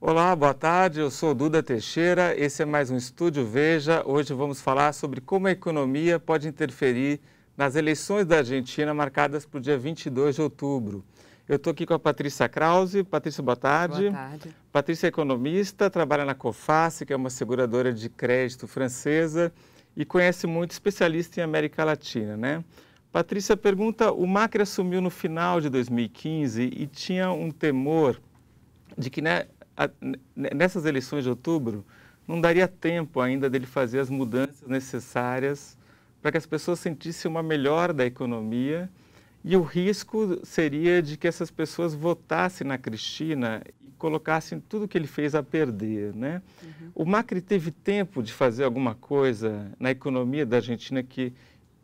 Olá, boa tarde. Eu sou o Duda Teixeira. Esse é mais um Estúdio Veja. Hoje vamos falar sobre como a economia pode interferir nas eleições da Argentina marcadas para o dia 22 de outubro. Eu estou aqui com a Patrícia Krause. Patrícia, boa tarde. Boa tarde. Patrícia é economista, trabalha na Coface, que é uma seguradora de crédito francesa e conhece muito especialista em América Latina, né? Patrícia pergunta, o Macri assumiu no final de 2015 e tinha um temor de que nessas eleições de outubro não daria tempo ainda dele fazer as mudanças necessárias para que as pessoas sentissem uma melhora da economia e o risco seria de que essas pessoas votassem na Cristina e colocassem tudo que ele fez a perder, né? O Macri teve tempo de fazer alguma coisa na economia da Argentina que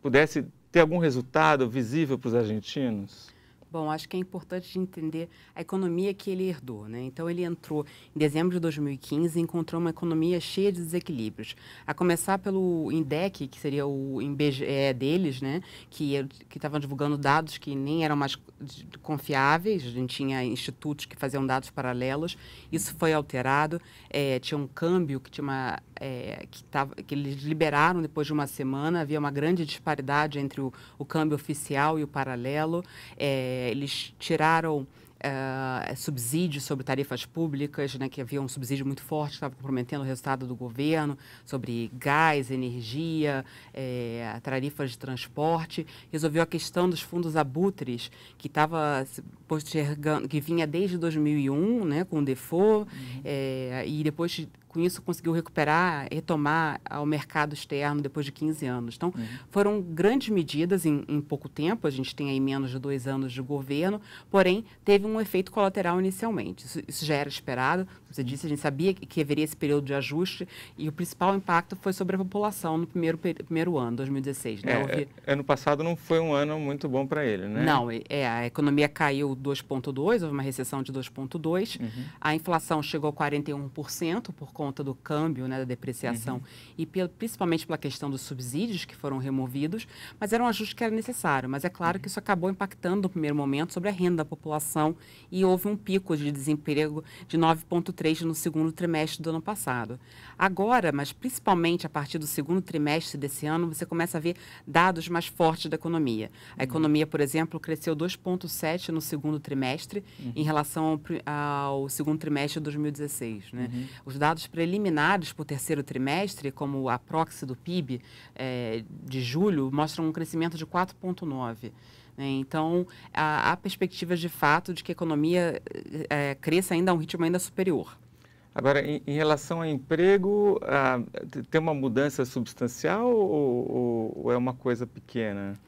pudesse ter algum resultado visível para os argentinos? Bom, acho que é importante entender a economia que ele herdou, né? Então, ele entrou em dezembro de 2015 e encontrou uma economia cheia de desequilíbrios. A começar pelo INDEC, que seria o IBGE deles, né? Que estavam divulgando dados que nem eram mais confiáveis. A gente tinha institutos que faziam dados paralelos. Isso foi alterado. Tinha um câmbio que tinha que eles liberaram depois de uma semana. Havia uma grande disparidade entre o câmbio oficial e o paralelo. Eles tiraram subsídios sobre tarifas públicas, né, que havia um subsídio muito forte, estava comprometendo o resultado do governo, sobre gás, energia, tarifas de transporte. Resolveu a questão dos fundos abutres, que estava postergando, que vinha desde 2001, né, com o default, e depois com isso conseguiu retomar ao mercado externo depois de 15 anos. Então, foram grandes medidas em pouco tempo, a gente tem aí menos de 2 anos de governo, porém, teve um efeito colateral inicialmente. Isso já era esperado, como você disse, a gente sabia que haveria esse período de ajuste e o principal impacto foi sobre a população no primeiro ano, 2016. Né? Ano passado não foi um ano muito bom para ele, né? Não, a economia caiu 2,2%, houve uma recessão de 2,2%, a inflação chegou a 41% por conta do câmbio, né, da depreciação e principalmente pela questão dos subsídios que foram removidos, mas era um ajuste que era necessário. Mas é claro que isso acabou impactando no primeiro momento sobre a renda da população e houve um pico de desemprego de 9,3% no segundo trimestre do ano passado. Agora, mas principalmente a partir do segundo trimestre desse ano, você começa a ver dados mais fortes da economia. A economia, por exemplo, cresceu 2,7% no segundo trimestre em relação ao segundo trimestre de 2016. Né? Os dados preliminares para o terceiro trimestre, como a proxy do PIB de julho, mostram um crescimento de 4,9%. Então, há perspectivas de fato de que a economia cresça ainda a um ritmo ainda superior. Agora, em relação ao emprego, tem uma mudança substancial ou é uma coisa pequena?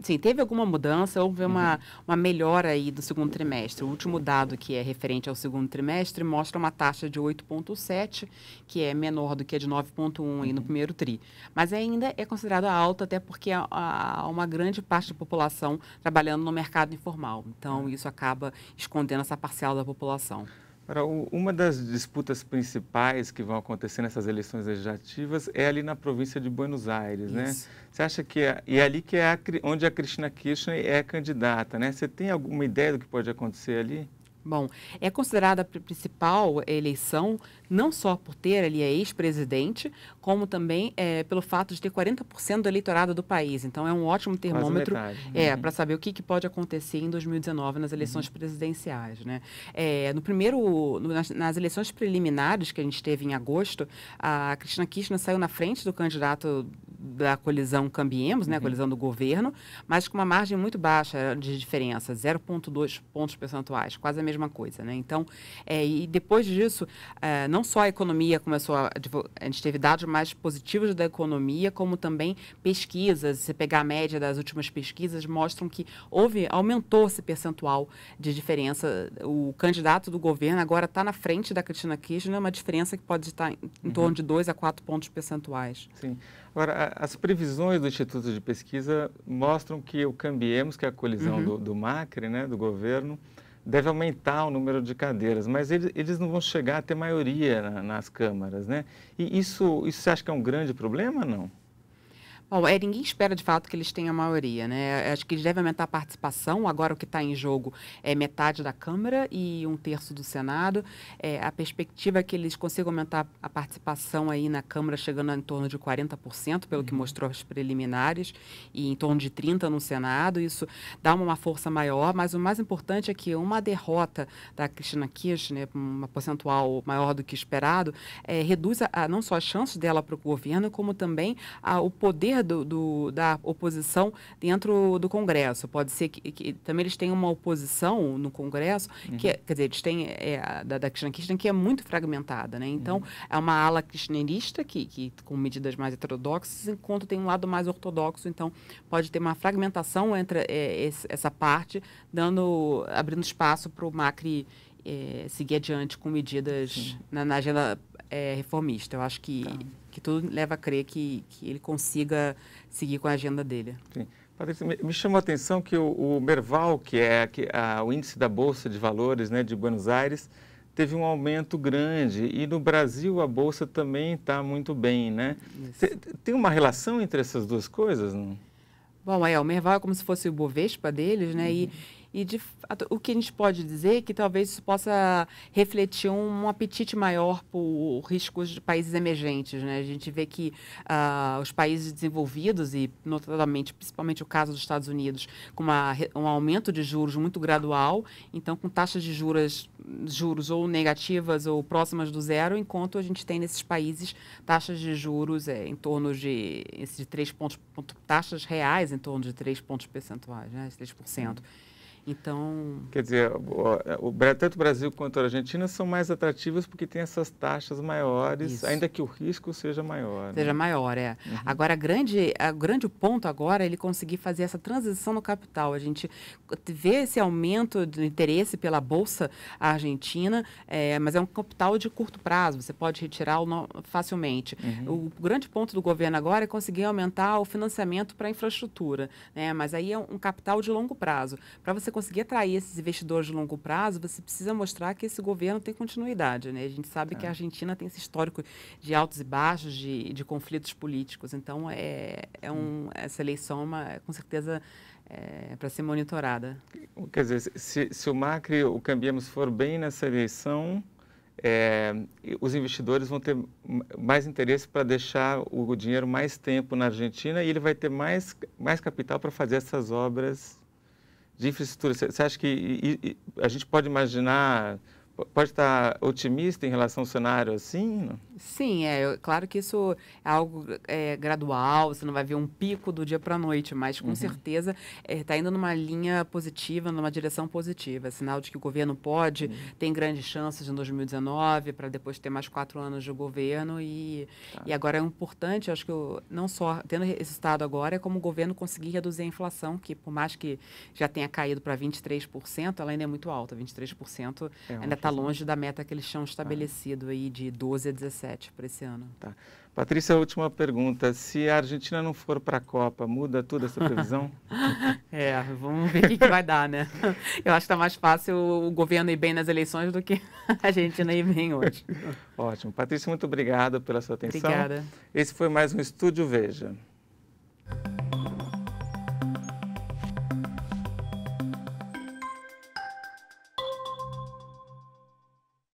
Sim, teve alguma mudança, houve uma melhora aí do segundo trimestre. O último dado que é referente ao segundo trimestre mostra uma taxa de 8,7, que é menor do que a de 9,1 aí no primeiro tri. Mas ainda é considerada alta, até porque há uma grande parte da população trabalhando no mercado informal. Então, isso acaba escondendo essa parcela da população. Agora, uma das disputas principais que vão acontecer nessas eleições legislativas é ali na província de Buenos Aires, né? Você acha que é ali que é onde a Cristina Kirchner é candidata, né? Você tem alguma ideia do que pode acontecer ali? Bom, é considerada a principal eleição, não só por ter ali a ex-presidente, como também pelo fato de ter 40% do eleitorado do país. Então, é um ótimo termômetro para saber o que pode acontecer em 2019 nas eleições presidenciais. Né? Nas eleições preliminares que a gente teve em agosto, a Cristina Kirchner saiu na frente do candidato da coalizão Cambiemos, né, a coalizão do governo, mas com uma margem muito baixa de diferença, 0,2 pontos percentuais, quase a mesma coisa. Né? Então, e depois disso, não só a economia começou a gente teve dados mais positivos da economia, como também pesquisas, se pegar a média das últimas pesquisas, mostram que aumentou esse percentual de diferença. O candidato do governo agora está na frente da Cristina Kirchner, uma diferença que pode estar em torno de 2 a 4 pontos percentuais. Sim. Agora, as previsões do Instituto de Pesquisa mostram que o Cambiemos, que é a colisão do Macri, né, do governo, deve aumentar o número de cadeiras, mas eles não vão chegar a ter maioria nas câmaras, né? E isso você acha que é um grande problema, não? Bom, ninguém espera de fato que eles tenham a maioria, né? Acho que eles devem aumentar a participação. Agora o que está em jogo é metade da Câmara e um terço do Senado. A perspectiva é que eles consigam aumentar a participação aí na Câmara, chegando em torno de 40%, pelo que mostrou as preliminares, e em torno de 30% no Senado. Isso dá uma força maior, mas o mais importante é que uma derrota da Cristina Kirchner, uma percentual maior do que esperado, reduz não só as chances dela para o governo, como também o poder da oposição dentro do Congresso. Pode ser que também eles tenham uma oposição no Congresso, quer dizer, eles têm da Cristina Kirchner, que é muito fragmentada, né? Então, é uma ala kirchnerista que com medidas mais heterodoxas, enquanto tem um lado mais ortodoxo, então pode ter uma fragmentação entre essa parte, abrindo espaço para o Macri seguir adiante com medidas na agenda reformista. Eu acho que tudo leva a crer que ele consiga seguir com a agenda dele. Sim. Patrícia, me chamou a atenção que o Merval, que é o índice da Bolsa de Valores, né, de Buenos Aires, teve um aumento grande e no Brasil a Bolsa também está muito bem, né? Tem uma relação entre essas duas coisas? Não? Bom, o Merval é como se fosse o Bovespa deles, né? E de fato, o que a gente pode dizer é que talvez isso possa refletir um apetite maior por riscos de países emergentes, né? A gente vê que os países desenvolvidos, e notadamente, principalmente o caso dos Estados Unidos, com um aumento de juros muito gradual, então com taxas de juros ou negativas ou próximas do zero, enquanto a gente tem nesses países taxas de juros em torno de 3 pontos, taxas reais em torno de 3 pontos percentuais, né? 3%. Então... Quer dizer, tanto o Brasil quanto a Argentina são mais atrativas porque tem essas taxas maiores, isso, ainda que o risco seja maior. Seja maior, Agora, o grande ponto agora é ele conseguir fazer essa transição no capital. A gente vê esse aumento do interesse pela Bolsa Argentina, mas é um capital de curto prazo, você pode retirá-lo facilmente. O grande ponto do governo agora é conseguir aumentar o financiamento para a infraestrutura, né? Mas aí é um capital de longo prazo. Para você conseguir atrair esses investidores de longo prazo, você precisa mostrar que esse governo tem continuidade, né? A gente sabe que a Argentina tem esse histórico de altos e baixos, de conflitos políticos. Então, essa eleição, com certeza, para ser monitorada. Quer dizer, se o Macri, o Cambiemos, for bem nessa eleição, os investidores vão ter mais interesse para deixar o dinheiro mais tempo na Argentina e ele vai ter mais capital para fazer essas obras de infraestrutura. Você acha que a gente pode imaginar, pode estar otimista em relação ao cenário assim? Não? Sim, claro que isso é algo gradual, você não vai ver um pico do dia para a noite, mas com certeza está indo numa linha positiva, numa direção positiva. É sinal de que o governo tem grandes chances em 2019, para depois ter mais 4 anos de governo. E agora é importante, acho que não só tendo esse estado agora, é como o governo conseguir reduzir a inflação, que por mais que já tenha caído para 23%, ela ainda é muito alta. 23% ainda está longe da meta que eles tinham estabelecido aí de 12 a 17 para esse ano. Tá. Patrícia, a última pergunta. Se a Argentina não for para a Copa, muda toda essa previsão? Vamos ver o que vai dar, né? Eu acho que está mais fácil o governo ir bem nas eleições do que a Argentina ir bem hoje. Ótimo. Patrícia, muito obrigado pela sua atenção. Obrigada. Esse foi mais um Estúdio Veja.